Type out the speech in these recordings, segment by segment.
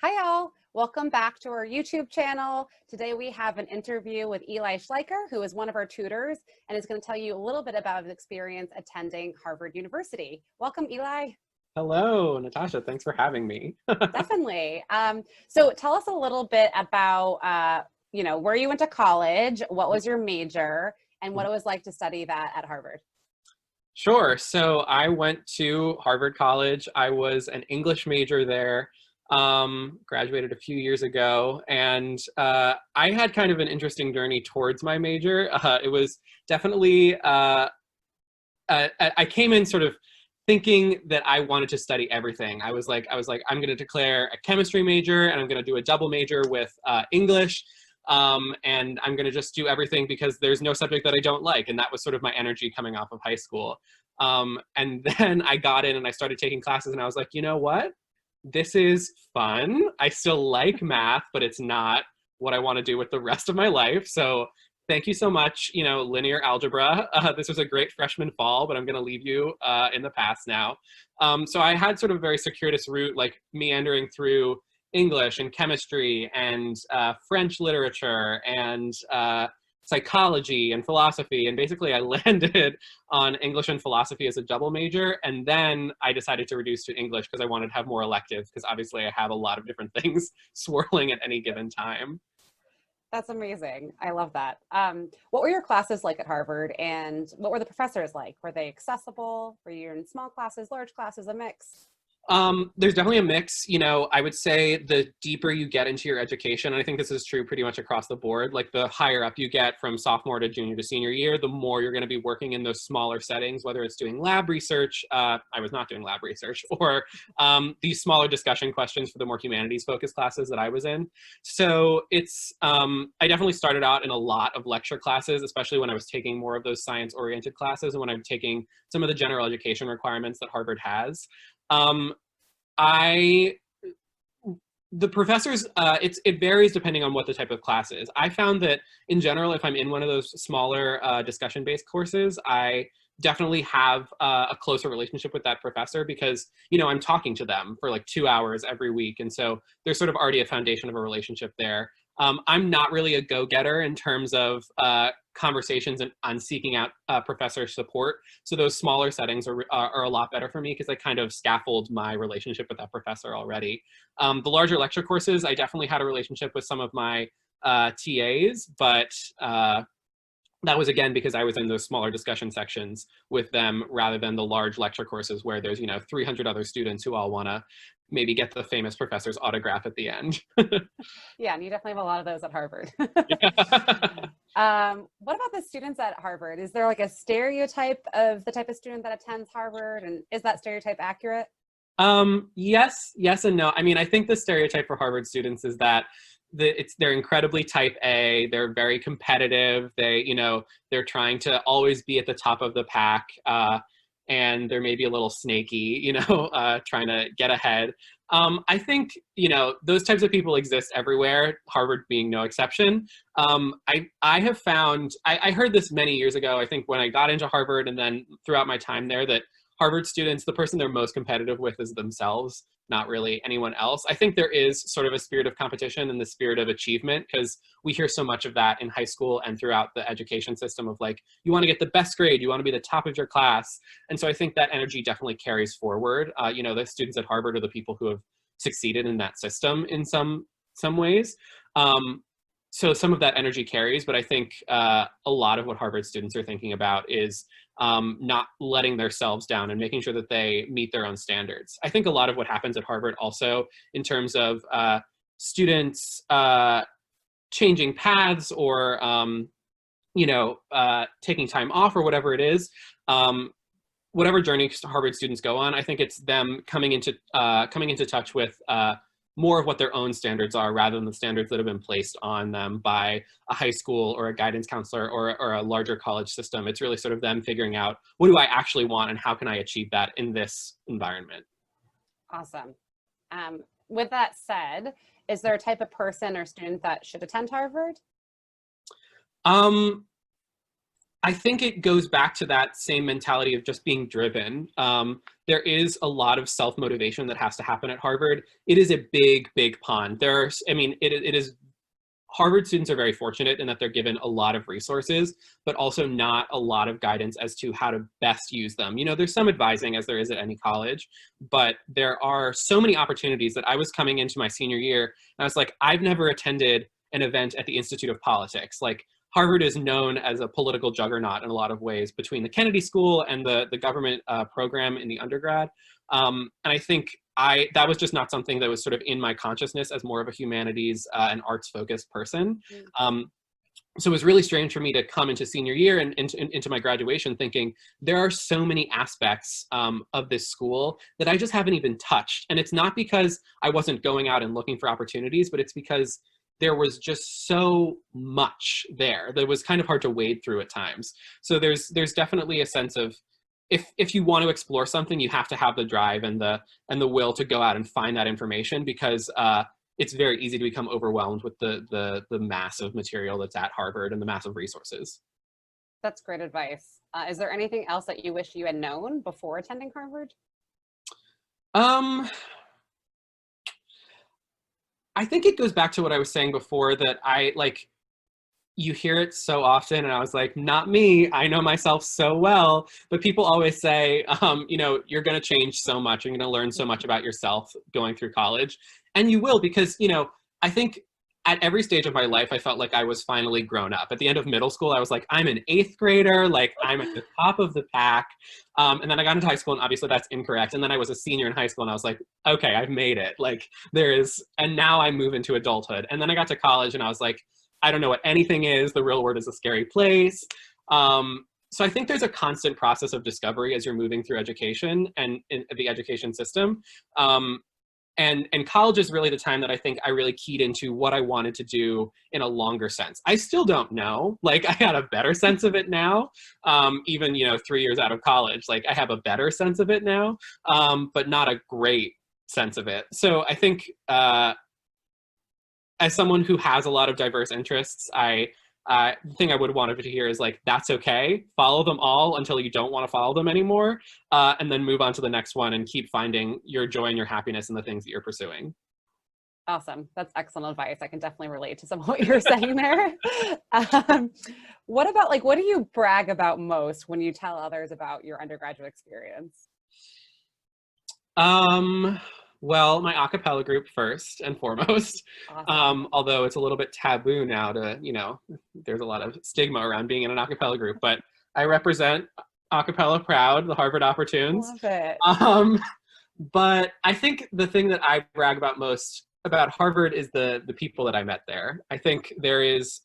Hi all, welcome back to our YouTube channel. Today we have an interview with Eli Schleicher, who is one of our tutors and is going to tell you a little bit about his experience attending Harvard University. Welcome, Eli. Hello, Natasha. Thanks for having me. Definitely. So tell us a little bit about, where you went to college, what was your major, and what it was like to study that at Harvard. Sure. So I went to Harvard College. I was an English major there, graduated a few years ago, and I had kind of an interesting journey towards my major. It was definitely, I came in sort of thinking that I wanted to study everything. I was like, I'm going to declare a chemistry major and I'm going to do a double major with English. And I'm going to just do everything because there's no subject that I don't like. And that was sort of my energy coming off of high school. And then I got in and I started taking classes and I was like, you know what? This is fun. I still like math, but it's not what I want to do with the rest of my life. So thank you so much, linear algebra. This was a great freshman fall, but I'm going to leave you in the past now. So I had sort of a very circuitous route, like meandering through English and chemistry and French literature and psychology and philosophy. And basically I landed on English and philosophy as a double major. And then I decided to reduce to English because I wanted to have more electives, because obviously I have a lot of different things swirling at any given time. That's amazing. I love that. What were your classes like at Harvard, and what were the professors like? Were they accessible? Were you in small classes, large classes, a mix? There's definitely a mix. I would say the deeper you get into your education, and I think this is true pretty much across the board, like the higher up you get from sophomore to junior to senior year, the more you're going to be working in those smaller settings, whether it's doing lab research. I was not doing lab research, or these smaller discussion questions for the more humanities focused classes that I was in. So I definitely started out in a lot of lecture classes, especially when I was taking more of those science oriented classes and when I'm taking some of the general education requirements that Harvard has. Um, I the professors, it varies depending on what the type of class is. I found that in general, if I'm in one of those smaller discussion-based courses, I definitely have a closer relationship with that professor because, I'm talking to them for like 2 hours every week. And so there's sort of already a foundation of a relationship there. I'm not really a go-getter in terms of conversations and on seeking out professor support. So those smaller settings are a lot better for me because I kind of scaffold my relationship with that professor already. The larger lecture courses, I definitely had a relationship with some of my TAs, but that was again because I was in those smaller discussion sections with them rather than the large lecture courses where there's 300 other students who all want to maybe get the famous professor's autograph at the end. Yeah, and you definitely have a lot of those at Harvard. Yeah. What about the students at Harvard? Is there like a stereotype of the type of student that attends Harvard, and is that stereotype accurate? Yes and no. I mean, I think the stereotype for Harvard students is that they're incredibly type A. They're very competitive. They're trying to always be at the top of the pack, and they're maybe a little snaky, trying to get ahead. I think those types of people exist everywhere. Harvard being no exception. I have found I heard this many years ago. I think when I got into Harvard, and then throughout my time there, that Harvard students, the person they're most competitive with is themselves, not really anyone else. I think there is sort of a spirit of competition and the spirit of achievement, because we hear so much of that in high school and throughout the education system of like, you want to get the best grade, you want to be the top of your class. And so I think that energy definitely carries forward. The students at Harvard are the people who have succeeded in that system in some ways. So some of that energy carries, but I think a lot of what Harvard students are thinking about is not letting themselves down and making sure that they meet their own standards. I think a lot of what happens at Harvard also in terms of students changing paths or, taking time off or whatever it is, whatever journey Harvard students go on, I think it's them coming into touch with more of what their own standards are rather than the standards that have been placed on them by a high school or a guidance counselor or a larger college system. It's really sort of them figuring out, what do I actually want and how can I achieve that in this environment? Awesome. With that said, is there a type of person or student that should attend Harvard? Um, I think it goes back to that same mentality of just being driven. There is a lot of self-motivation that has to happen at Harvard. It is a big, big pond. There's, I mean, it is, Harvard students are very fortunate in that they're given a lot of resources, but also not a lot of guidance as to how to best use them. You know, there's some advising as there is at any college, but there are so many opportunities that I was coming into my senior year, and I was like, I've never attended an event at the Institute of Politics. Like, Harvard is known as a political juggernaut in a lot of ways between the Kennedy School and the government program in the undergrad. And I think that was just not something that was sort of in my consciousness as more of a humanities and arts focused person. So it was really strange for me to come into senior year and into my graduation thinking there are so many aspects of this school that I just haven't even touched. And it's not because I wasn't going out and looking for opportunities, but it's because there was just so much there that was kind of hard to wade through at times. So there's definitely a sense of, if you want to explore something, you have to have the drive and the will to go out and find that information, because it's very easy to become overwhelmed with the massive material that's at Harvard and the massive resources. That's great advice. Is there anything else that you wish you had known before attending Harvard? I think it goes back to what I was saying before, that you hear it so often, and I was like, not me, I know myself so well, but people always say, you know, you're gonna change so much, you're gonna learn so much about yourself going through college. And you will, because, you know, I think at every stage of my life, I felt like I was finally grown up. At the end of middle school, I was like, I'm an 8th grader, like I'm at the top of the pack. And then I got into high school, and obviously that's incorrect. And then I was a senior in high school, and I was like, okay, I've made it. Like and now I move into adulthood. And then I got to college, and I was like, I don't know what anything is. The real world is a scary place. So I think there's a constant process of discovery as you're moving through education and in the education system. And college is really the time that I think I really keyed into what I wanted to do in a longer sense. I still don't know. Like, I got a better sense of it now. Even, you know, 3 years out of college, like I have a better sense of it now, but not a great sense of it. So I think as someone who has a lot of diverse interests, the thing I would want to hear is like, that's okay. Follow them all until you don't want to follow them anymore, and then move on to the next one and keep finding your joy and your happiness in the things that you're pursuing. Awesome. That's excellent advice. I can definitely relate to some of what you're saying there. What about, like, what do you brag about most when you tell others about your undergraduate experience? Well, my a cappella group first and foremost. Awesome. Although it's a little bit taboo now to, you know, there's a lot of stigma around being in an a cappella group, but I represent a cappella proud, the Harvard Opportunes. Love it. But I think the thing that I brag about most about Harvard is the people that I met there. I think there is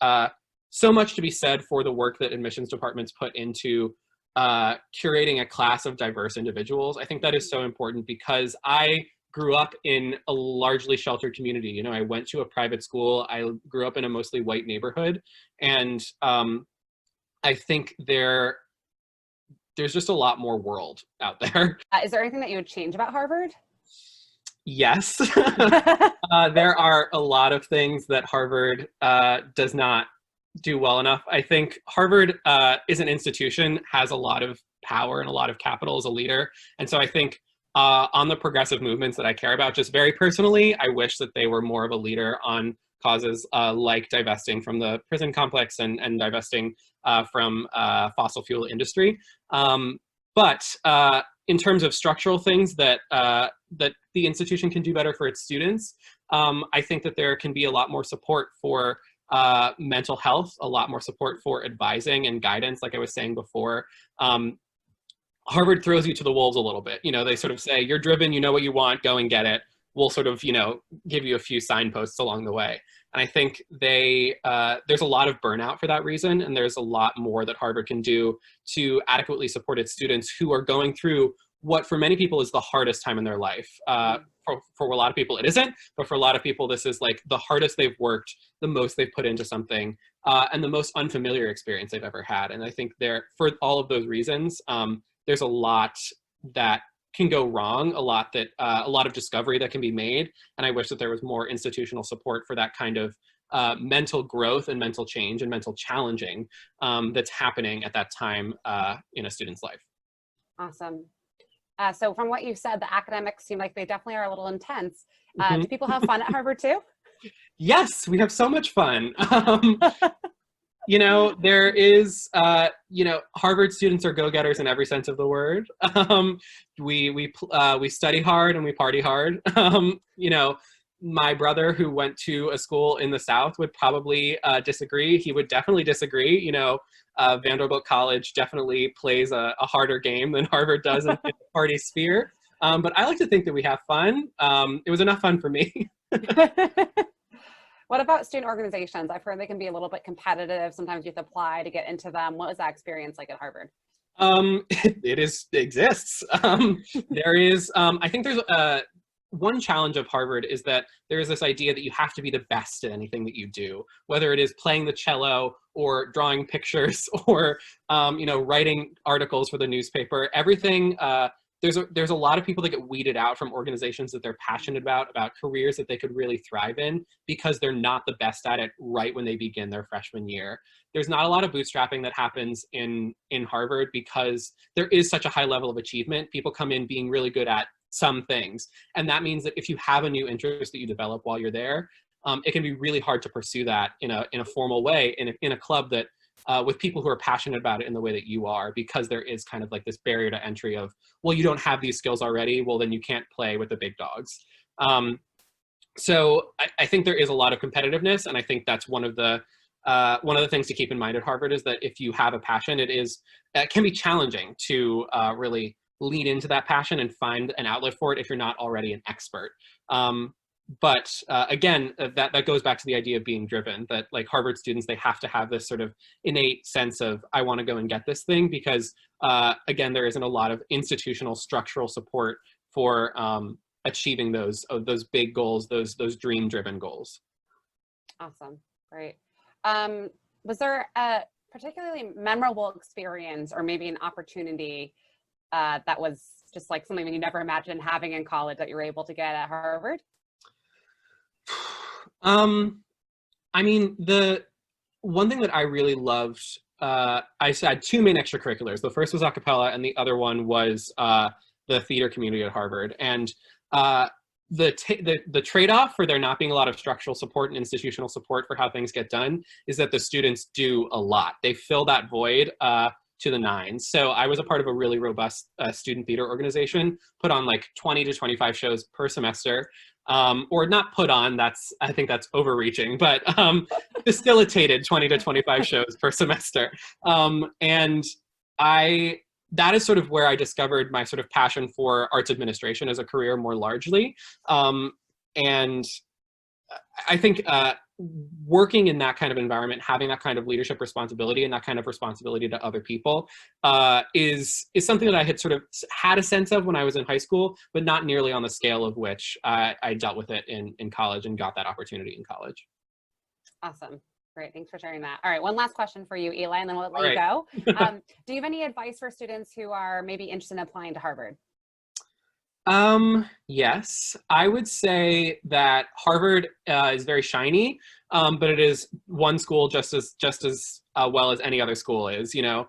so much to be said for the work that admissions departments put into curating a class of diverse individuals. I think that is so important because I grew up in a largely sheltered community. You know, I went to a private school. I grew up in a mostly white neighborhood. And I think there's just a lot more world out there. Is there anything that you would change about Harvard? Yes. There are a lot of things that Harvard does not do well enough. I think Harvard is an institution, has a lot of power and a lot of capital as a leader. And so I think on the progressive movements that I care about, just very personally, I wish that they were more of a leader on causes like divesting from the prison complex and divesting from fossil fuel industry. But in terms of structural things that the institution can do better for its students, I think that there can be a lot more support for mental health, a lot more support for advising and guidance, like I was saying before. Harvard throws you to the wolves a little bit. You know, they sort of say, you're driven, you know what you want, go and get it. We'll sort of, you know, give you a few signposts along the way. And I think there's a lot of burnout for that reason. And there's a lot more that Harvard can do to adequately support its students who are going through what for many people is the hardest time in their life. For a lot of people, it isn't, but for a lot of people, this is like the hardest they've worked, the most they've put into something, and the most unfamiliar experience they've ever had. And I think for all of those reasons, there's a lot that can go wrong, a lot of discovery that can be made. And I wish that there was more institutional support for that kind of mental growth and mental change and mental challenging that's happening at that time in a student's life. Awesome. So from what you said, the academics seem like they definitely are a little intense. Mm-hmm. Do people have fun at Harvard too? Yes, we have so much fun. You know, there is, you know, Harvard students are go-getters in every sense of the word. We study hard and we party hard. You know, my brother who went to a school in the South would probably disagree. He would definitely disagree. You know, Vanderbilt College definitely plays a harder game than Harvard does in the party sphere. But I like to think that we have fun. It was enough fun for me. What about student organizations? I've heard they can be a little bit competitive. Sometimes you have to apply to get into them. What was that experience like at Harvard? It exists. There is, I think there's one challenge of Harvard is that there is this idea that you have to be the best at anything that you do, whether it is playing the cello or drawing pictures or, you know, writing articles for the newspaper. Everything, there's a lot of people that get weeded out from organizations that they're passionate about careers that they could really thrive in because they're not the best at it right when they begin their freshman year. There's not a lot of bootstrapping that happens in Harvard because there is such a high level of achievement. People come in being really good at some things. And that means that if you have a new interest that you develop while you're there, it can be really hard to pursue that in a formal way in a club that with people who are passionate about it in the way that you are, because there is kind of like this barrier to entry of, well, you don't have these skills already, well, then you can't play with the big dogs. So I think there is a lot of competitiveness, and I think that's one of the things to keep in mind at Harvard is that if you have a passion, it can be challenging to really lean into that passion and find an outlet for it if you're not already an expert. But again, that goes back to the idea of being driven, that like Harvard students, they have to have this sort of innate sense of, I want to go and get this thing, because again, there isn't a lot of institutional structural support for achieving those big goals, those dream-driven goals. Awesome, great. Was there a particularly memorable experience or maybe an opportunity that was just like something that you never imagined having in college that you were able to get at Harvard? I mean, the one thing that I really loved, I had two main extracurriculars. The first was a cappella, and the other one was the theater community at Harvard. And the trade-off for there not being a lot of structural support and institutional support for how things get done is that the students do a lot. They fill that void to the nines. So I was a part of a really robust student theater organization, put on like 20 to 25 shows per semester. Or not put on, I think that's overreaching, but facilitated 20 to 25 shows per semester. And that is sort of where I discovered my sort of passion for arts administration as a career more largely. And I think working in that kind of environment, having that kind of leadership responsibility and that kind of responsibility to other people is something that I had sort of had a sense of when I was in high school, but not nearly on the scale of which I dealt with it in college and got that opportunity in college. Awesome. Great. Thanks for sharing that. All right. One last question for you, Eli, and then we'll let you go. Do you have any advice for students who are maybe interested in applying to Harvard? Yes, I would say that Harvard is very shiny, but it is one school just as well as any other school is. You know,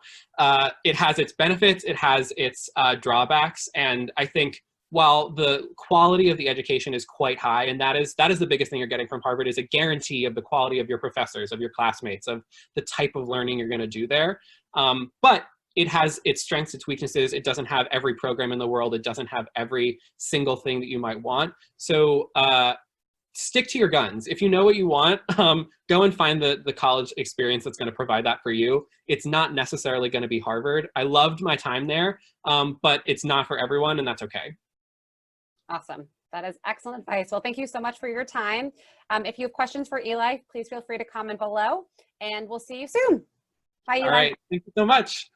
it has its benefits, it has its drawbacks, and I think while the quality of the education is quite high, and that is the biggest thing you're getting from Harvard is a guarantee of the quality of your professors, of your classmates, of the type of learning you're going to do there. But it has its strengths, its weaknesses. It doesn't have every program in the world. It doesn't have every single thing that you might want. So stick to your guns. If you know what you want, go and find the college experience that's going to provide that for you. It's not necessarily going to be Harvard. I loved my time there, but it's not for everyone, and that's okay. Awesome. That is excellent advice. Well, thank you so much for your time. If you have questions for Eli, please feel free to comment below, and we'll see you soon. Bye, Eli. All right. Thank you so much.